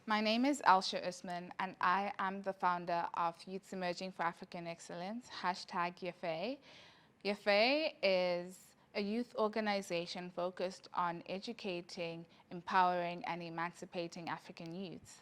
My name is Elsja Usman, and I am the founder of Youths Emerging for African Excellence, hashtag YEFE. YEFE is a youth organization focused on educating, empowering, and emancipating African youths.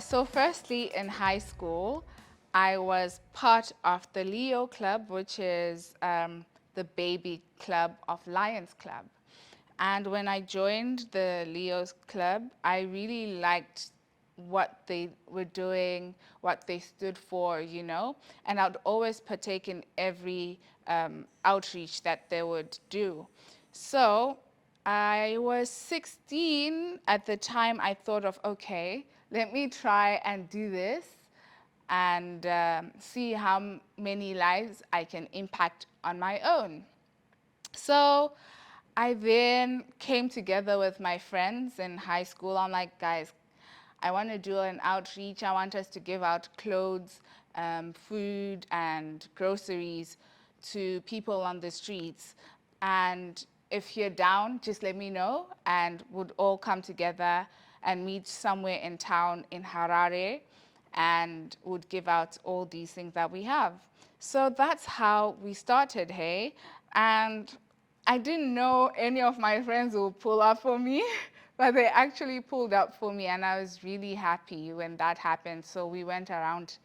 So firstly, in high school, I was part of the Leo Club, which is the baby club of Lions Club. And when I joined the Leo's Club, I really liked what they were doing, what they stood for, and I'd always partake in every outreach that they would do. So I was 16 at the time. I thought of, okay, let me try and do this and see how many lives I can impact on my own. So I then came together with my friends in high school. I'm like, guys, I want to do an outreach. I want us to give out clothes, food, and groceries to people on the streets. And if you're down, just let me know, and we'd all come together and meet somewhere in town in Harare and would give out all these things that we have. So that's how we started, hey? And I didn't know any of my friends would pull up for me, but they actually pulled up for me, and I was really happy when that happened. So we went around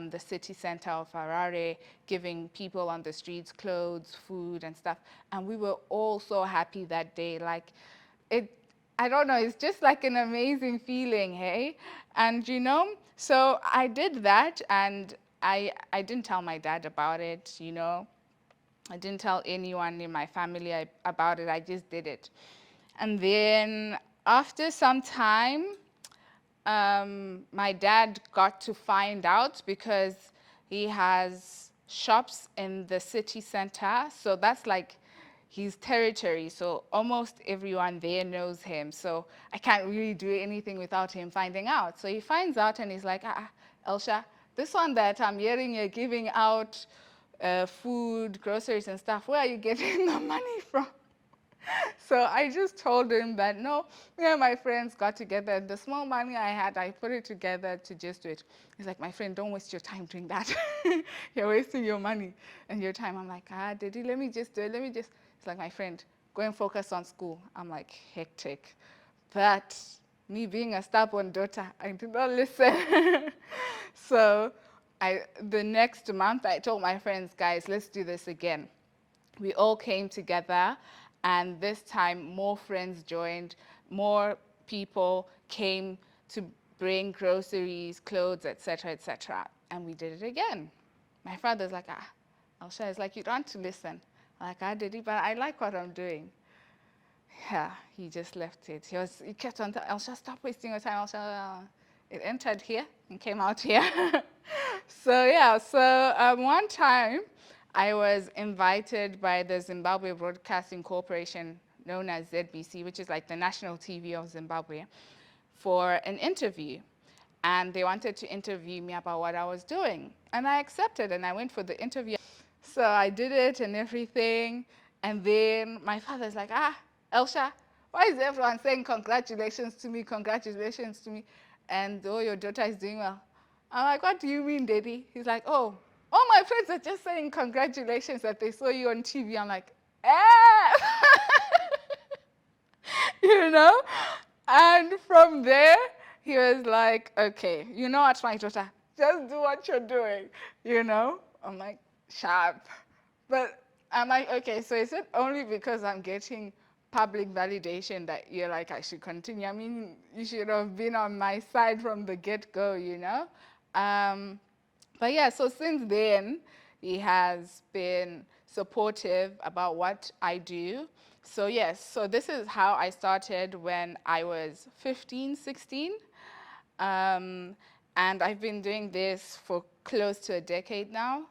the city center of Harare, giving people on the streets clothes, food, and stuff. And we were all so happy that day. Like, I don't know, it's just like an amazing feeling, hey? And so I did that, and I didn't tell my dad about it. I didn't tell anyone in my family about it. I just did it. And then after some time, my dad got to find out because he has shops in the city center. So that's like his territory. So almost everyone there knows him. So I can't really do anything without him finding out. So he finds out and he's like, Elsja, this one that I'm hearing you're giving out food, groceries and stuff, where are you getting the money from? So I just told him that no, me and my friends got together. The small money I had, I put it together to just do it. He's like, my friend, don't waste your time doing that. You're wasting your money and your time. I'm like, Daddy, let me just do it. He's like, my friend, go and focus on school. I'm like, hectic. But me being a stubborn daughter, I did not listen. So the next month, I told my friends, guys, let's do this again. We all came together, and this time more friends joined, more people came to bring groceries, clothes, etc., etc. And we did it again. My father's like, Elsja, it's like, you don't want to listen. I'm like, I did it, but I like what I'm doing. Yeah, he just left it. He kept on telling Elsja, stop wasting your time. Elsja, it entered here and came out here. So one time I was invited by the Zimbabwe Broadcasting Corporation, known as ZBC, which is like the national TV of Zimbabwe, for an interview. And they wanted to interview me about what I was doing. And I accepted, and I went for the interview. So I did it and everything. And then my father's like, Elsja, why is everyone saying congratulations to me, congratulations to me? And oh, your daughter is doing well. I'm like, what do you mean, Daddy? He's like, oh, all my friends are just saying congratulations that they saw you on TV. I'm like, eh. you know? And from there, he was like, okay, you know what, my daughter, just do what you're doing. I'm like, sharp. But I'm like, okay, so is it only because I'm getting public validation that you're like, I should continue? I mean, you should have been on my side from the get-go. But yeah, so since then, he has been supportive about what I do. So yes, so this is how I started when I was 15, 16. And I've been doing this for close to a decade now.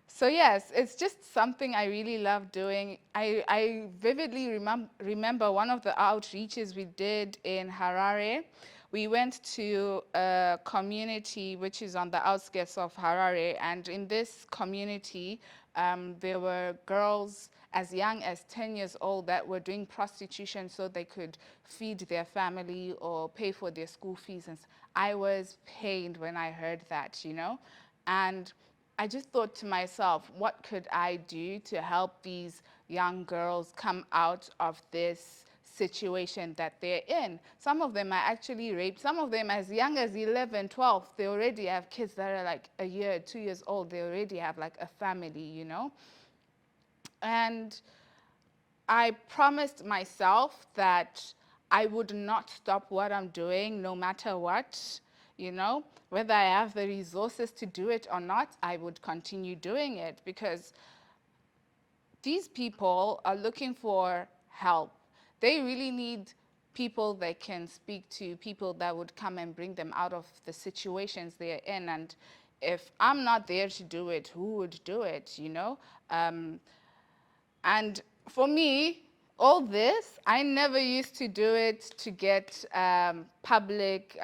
So yes, it's just something I really love doing. I vividly remember one of the outreaches we did in Harare We went to a community which is on the outskirts of Harare, and in this community, there were girls as young as 10 years old that were doing prostitution so they could feed their family or pay for their school fees. And I was pained when I heard that, you know? And I just thought to myself, what could I do to help these young girls come out of this situation that they're in? Some of them are actually raped. Some of them as young as 11, 12, they already have kids that are like a year, 2 years old. They already have like a family, you know? And I promised myself that I would not stop what I'm doing no matter what, you know, whether I have the resources to do it or not, I would continue doing it because these people are looking for help. They really need people they can speak to, people that would come and bring them out of the situations they're in. And if I'm not there to do it, who would do it, you know? And for me, all this, I never used to do it to get public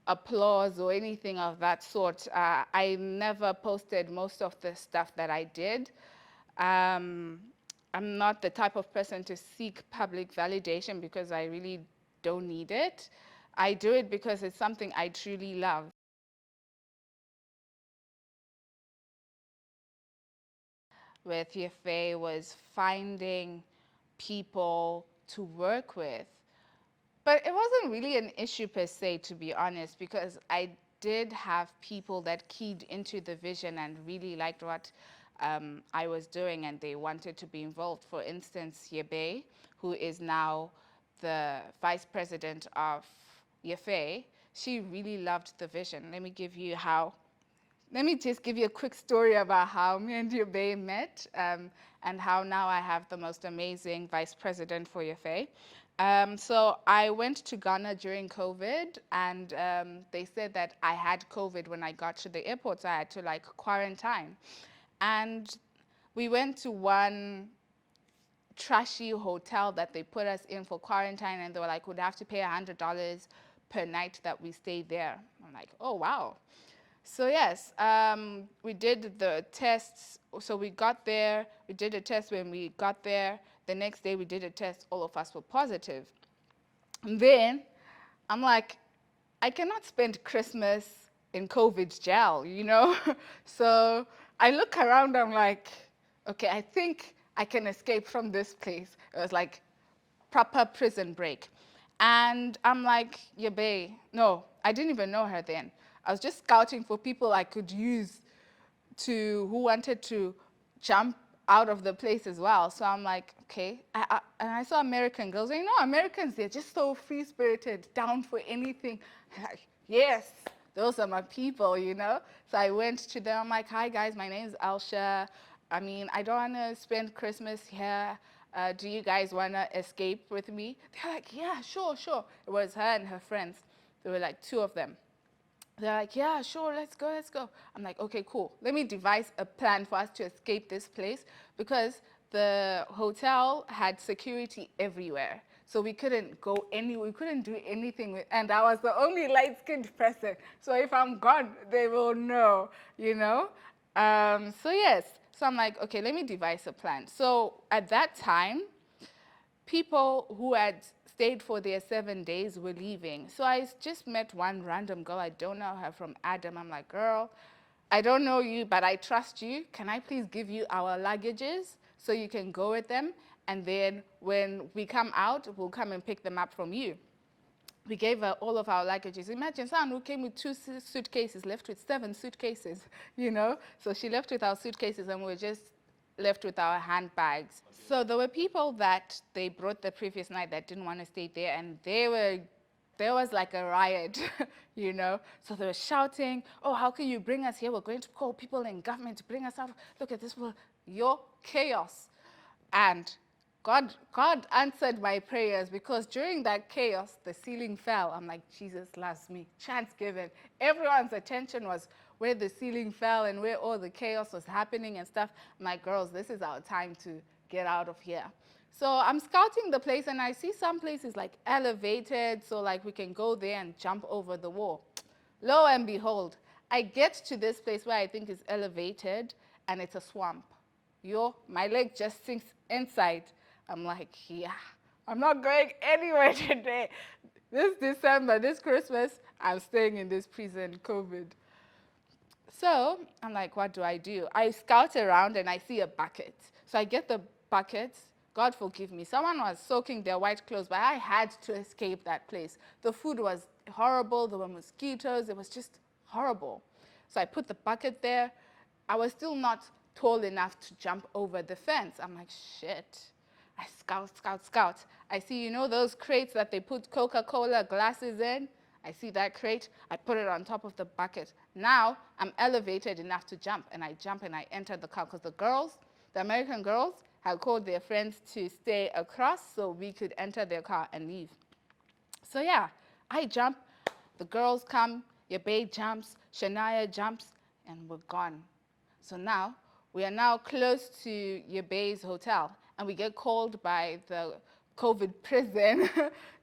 applause or anything of that sort. I never posted most of the stuff that I did. Um, I'm not the type of person to seek public validation because I really don't need it. I do it because it's something I truly love. With Yefe was finding people to work with. But it wasn't really an issue per se, to be honest, because I did have people that keyed into the vision and really liked what I was doing and they wanted to be involved. For instance, Yebe, who is now the vice president of Yefe, she really loved the vision. Let me just give you a quick story about how me and Yebe met and how now I have the most amazing vice president for Yefe. So I went to Ghana during COVID, and they said that I had COVID when I got to the airport, so I had to like quarantine. And we went to one trashy hotel that they put us in for quarantine, and they were like, we'd have to pay $100 per night that we stayed there. I'm like, oh, wow. So yes, we did the tests. So we got there, we did a test when we got there. The next day we did a test, all of us were positive. And then I'm like, I cannot spend Christmas in COVID jail, you know? So I look around, I'm like, okay, I think I can escape from this place. It was like proper prison break. And I'm like, yeah, babe. No, I didn't even know her then. I was just scouting for people I could use who wanted to jump out of the place as well. So I'm like, okay. And I saw American girls. You know, Americans, they're just so free-spirited, down for anything. I'm like, yes, those are my people, you know? So I went to them. I'm like, hi, guys, my name's Elsja. I mean, I don't want to spend Christmas here. Do you guys want to escape with me? They're like, yeah, sure, sure. It was her and her friends. There were like two of them. They're like, yeah, sure, let's go, let's go. I'm like, okay, cool. Let me devise a plan for us to escape this place because the hotel had security everywhere. So we couldn't go anywhere, we couldn't do anything. And I was the only light-skinned person. So if I'm gone, they will know, you know? So yes, so I'm like, okay, let me devise a plan. So at that time, people who had stayed for their 7 days were leaving. So I just met one random girl. I don't know her from Adam. I'm like, girl, I don't know you, but I trust you. Can I please give you our luggages so you can go with them? And then when we come out, we'll come and pick them up from you. We gave her all of our luggages. Imagine someone who came with 2 suitcases, left with 7 suitcases, you know? So she left with our suitcases and we were just left with our handbags. So there were people that they brought the previous night that didn't want to stay there, and there was like a riot, you know? So they were shouting, oh, how can you bring us here? We're going to call people in government to bring us out. Look at this, your chaos. And God answered my prayers because during that chaos, the ceiling fell. I'm like, Jesus loves me. Chance given. Everyone's attention was where the ceiling fell and where all the chaos was happening and stuff. I'm like, girls, this is our time to get out of here. So I'm scouting the place and I see some places like elevated, so like we can go there and jump over the wall. Lo and behold, I get to this place where I think is elevated and it's a swamp. Yo, my leg just sinks inside. I'm like, yeah, I'm not going anywhere today. This December, this Christmas, I'm staying in this prison, COVID. So I'm like, what do? I scout around and I see a bucket. So I get the bucket. God forgive me. Someone was soaking their white clothes, but I had to escape that place. The food was horrible. There were mosquitoes. It was just horrible. So I put the bucket there. I was still not tall enough to jump over the fence. I'm like, shit. I scout, scout, scout. I see, those crates that they put Coca-Cola glasses in? I see that crate. I put it on top of the bucket. Now I'm elevated enough to jump, and I jump and I enter the car because the American girls, had called their friends to stay across so we could enter their car and leave. So yeah, I jump. The girls come. Yabe jumps. Shania jumps, and we're gone. So now we are now close to Yabe's hotel, and we get called by the COVID prison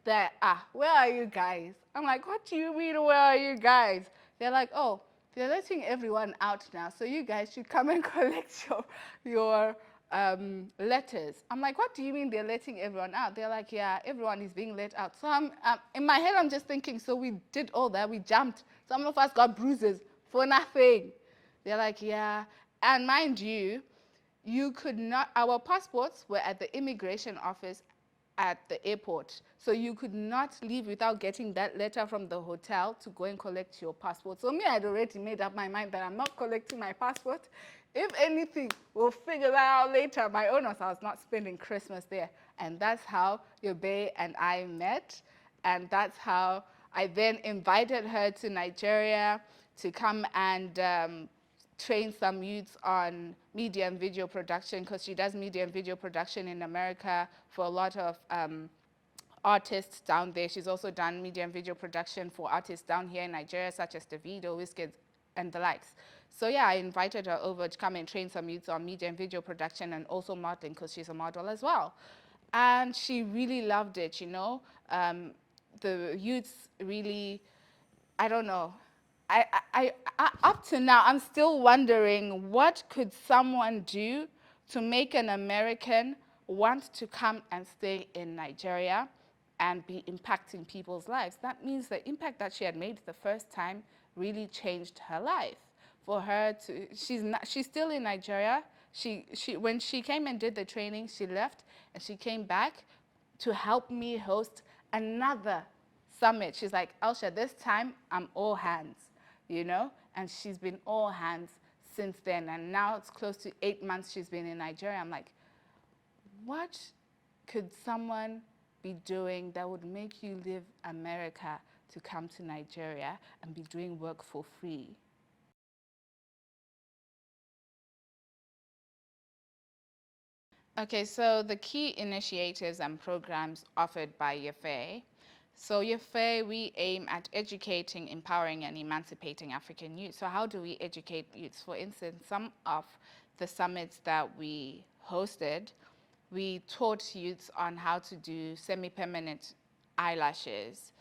that, where are you guys? I'm like, what do you mean, where are you guys? They're like, oh, they're letting everyone out now, so you guys should come and collect your letters. I'm like, what do you mean they're letting everyone out? They're like, yeah, everyone is being let out. So in my head, I'm just thinking, so we did all that, we jumped. Some of us got bruises for nothing. They're like, yeah. And mind you, you could not, our passports were at the immigration office at the airport. So you could not leave without getting that letter from the hotel to go and collect your passport. So me, I'd already made up my mind that I'm not collecting my passport. If anything, we'll figure that out later. My own was I was not spending Christmas there. And that's how Yobe and I met. And that's how I then invited her to Nigeria to come and train some youths on media and video production because she does media and video production in America for a lot of artists down there. She's also done media and video production for artists down here in Nigeria, such as Davido, Wizkid, and the likes. So yeah, I invited her over to come and train some youths on media and video production and also modeling because she's a model as well. And she really loved it, the youths really, I don't know. Up to now, I'm still wondering what could someone do to make an American want to come and stay in Nigeria and be impacting people's lives. That means the impact that she had made the first time really changed her life. For her to, she's still in Nigeria. When she came and did the training, she left and she came back to help me host another summit. She's like, Elsja, this time I'm all hands, And she's been all hands since then. And now it's close to 8 months she's been in Nigeria. I'm like, what could someone be doing that would make you leave America to come to Nigeria and be doing work for free? Okay, so the key initiatives and programs offered by YEFE. So YEFE, we aim at educating, empowering, and emancipating African youth. So how do we educate youths? For instance, some of the summits that we hosted, we taught youths on how to do semi-permanent eyelashes.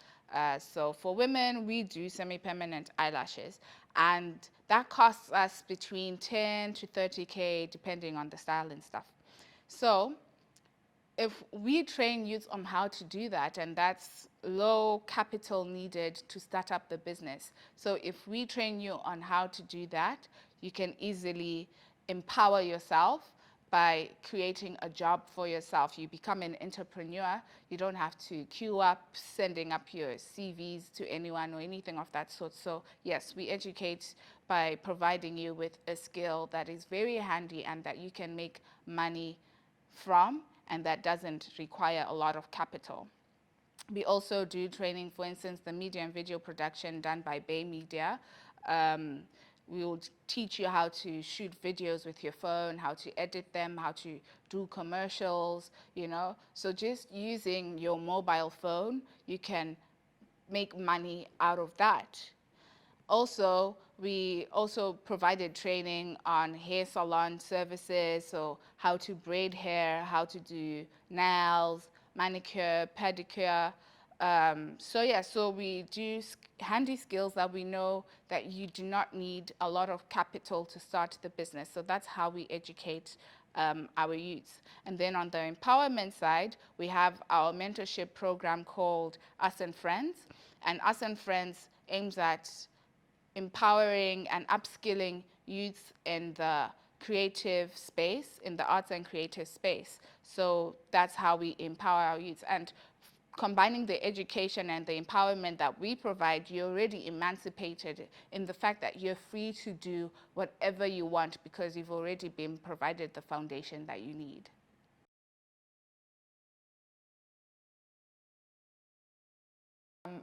So for women, we do semi-permanent eyelashes, and that costs us between 10 to 30K, depending on the style and stuff. So if we train youth on how to do that, and that's low capital needed to start up the business. So if we train you on how to do that, you can easily empower yourself by creating a job for yourself. You become an entrepreneur. You don't have to queue up, sending up your CVs to anyone or anything of that sort. So yes, we educate by providing you with a skill that is very handy and that you can make money from, and that doesn't require a lot of capital. We also do training, for instance, the media and video production done by Bay Media. We will teach you how to shoot videos with your phone, how to edit them, how to do commercials, So just using your mobile phone, you can make money out of that. Also, We also provided training on hair salon services, so how to braid hair, how to do nails, manicure, pedicure. So yeah, so we do handy skills that we know that you do not need a lot of capital to start the business. So that's how we educate our youths. And then on the empowerment side, we have our mentorship program called Us and Friends. And Us and Friends aims at empowering and upskilling youth in the creative space, in the arts and creative space. So that's how we empower our youth. And combining the education and the empowerment that we provide, you're already emancipated in the fact that you're free to do whatever you want because you've already been provided the foundation that you need.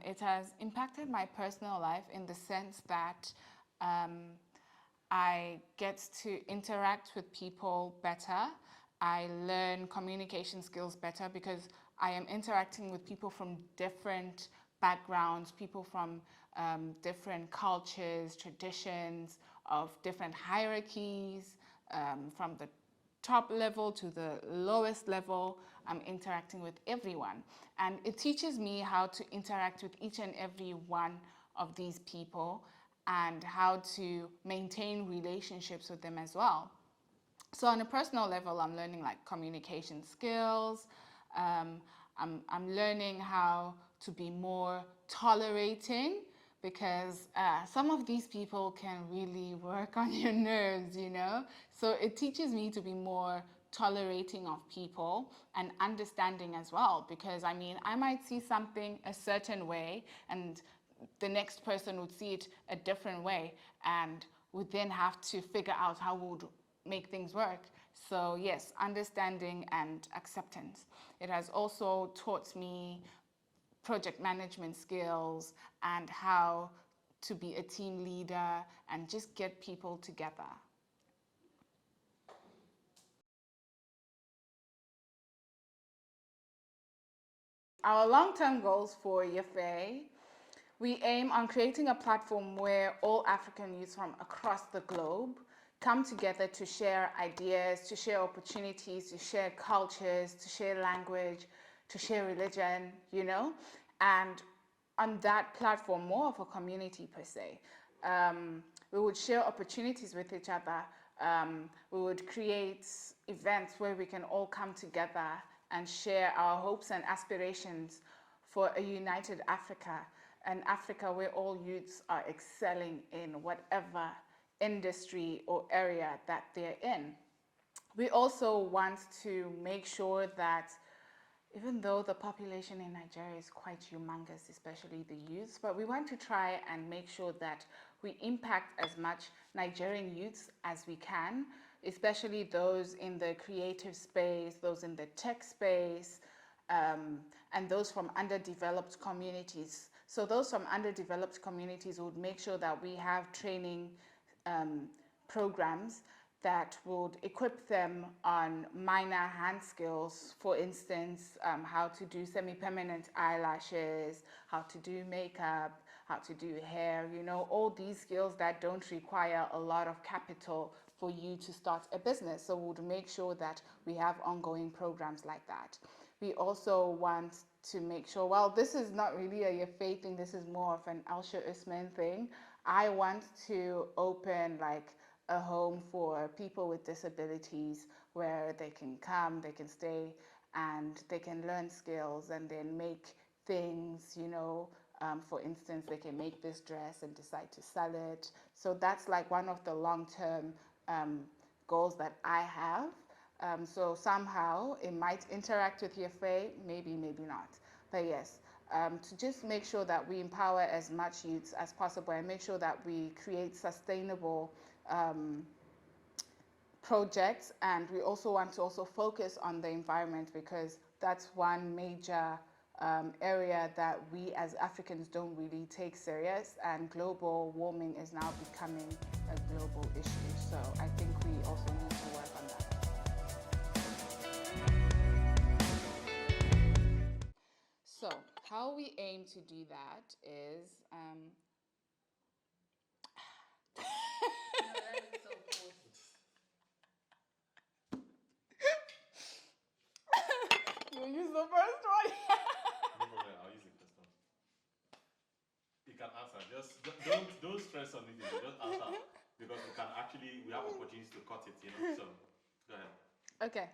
It has impacted my personal life in the sense that um, I get to interact with people better. I learn communication skills better because I am interacting with people from different backgrounds, people from different cultures, traditions, of different hierarchies, from the top level to the lowest level. I'm interacting with everyone. And it teaches me how to interact with each and every one of these people and how to maintain relationships with them as well. So on a personal level, I'm learning like communication skills. Um, I'm learning how to be more tolerating because some of these people can really work on your nerves, you know? So it teaches me to be more tolerating of people and understanding as well because I mean, I might see something a certain way and the next person would see it a different way and would then have to figure out how we would make things work. So yes, understanding and acceptance. It has also taught me project management skills and how to be a team leader and just get people together. Our long-term goals for YFA, we aim on creating a platform where all African youths from across the globe come together to share ideas, to share opportunities, to share cultures, to share language, to share religion, you know? And on that platform, more of a community per se. We would share opportunities with each other. We would create events where we can all come together and share our hopes and aspirations for a united Africa, an Africa where all youths are excelling in whatever industry or area that they're in. We also want to make sure that even though the population in Nigeria is quite humongous, especially the youth, but we want to try and make sure that we impact as much Nigerian youths as we can, especially those in the creative space, those in the tech space, and those from underdeveloped communities. So those from underdeveloped communities would make sure that we have training programs that would equip them on minor hand skills, for instance, how to do semi-permanent eyelashes, how to do makeup, how to do hair, you know, all these skills that don't require a lot of capital for you to start a business. So we would make sure that we have ongoing programs like that. We also want to make sure, well, this is not really a Yafei thing, this is more of an Elsja Usman thing. I want to open like a home for people with disabilities where they can come, they can stay, and they can learn skills and then make things, you know. For instance, they can make this dress and decide to sell it. So that's like one of the long-term goals that I have. So somehow it might interact with your faith, maybe, maybe not. But yes, to just make sure that we empower as much youths as possible and make sure that we create sustainable projects. And we also want to also focus on the environment because that's one major area that we as Africans don't really take serious, and global warming is now becoming a global issue. So I think we also need to work on that. So how we aim to do that is can answer. Just don't stress on it. Just answer because we have opportunities to cut it. So go ahead. Okay.